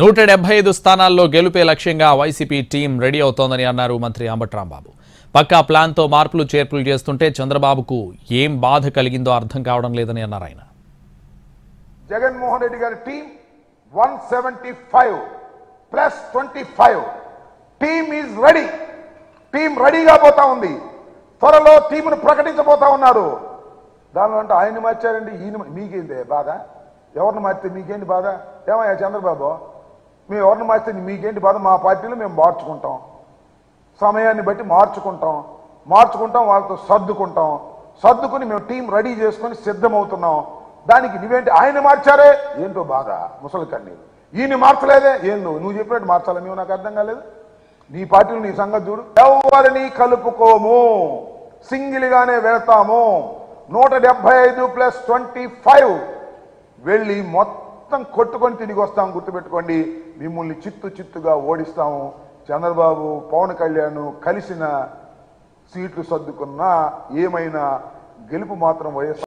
175 స్థానాల్లో గెలుపే లక్ష్యంగా వైసీపీ టీం రెడీ అవుతోందని అన్నారు మంత్రి అంబటి రాంబాబు. పక్కా ప్లాన్తో మార్పులు చేర్పులు చేస్తుంటే చంద్రబాబుకు ఏం బాధ కలిగిందో అర్థం కావడం లేదని అన్నారు ఆయన. జగన్మోహన్ రెడ్డి గారి team 175 plus 25 team is ready. Team రెడీగా పోతా ఉంది. త్వరలో టీంను ప్రకటించబోతా ఉన్నారు. దానిలో అంటే ఆయన్ని మార్చారండి, ఈయన మీకేంటి బాధ? ఎవరిని మార్చితే మీకేంటి బాధ? ఏమయ్యా చంద్రబాబు, మేము ఎవరిని మార్చితే మీకేంటి బాధ? మా పార్టీలో మేము మార్చుకుంటాం, సమయాన్ని బట్టి మార్చుకుంటాం, వాళ్ళతో సర్దుకుని మేము టీం రెడీ చేసుకొని సిద్ధమవుతున్నాం. దానికి నువ్వేంటి ఆయన మార్చారే ఏంటో బాధ ముసలి కన్నీరు. ఈయన్ని మార్చలేదే ఏందో నువ్వు చెప్పినట్టు మార్చాలి మేము, నాకు అర్థం కాలేదు. నీ పార్టీలో నీ సంగతి చూడు. ఎవరిని కలుపుకోము, సింగిల్గానే వెళ్తాము. 175 ప్లస్ 25 వెళ్ళి మొత్తం కొట్టుకొని తిరిగి వస్తాం. గుర్తుపెట్టుకోండి, మిమ్మల్ని చిత్తుగా ఓడిస్తాము. చంద్రబాబు పవన్ కళ్యాణ్ కలిసిన సీట్లు సర్దుకున్నా ఏమైనా గెలుపు మాత్రం వైఎస్ఆర్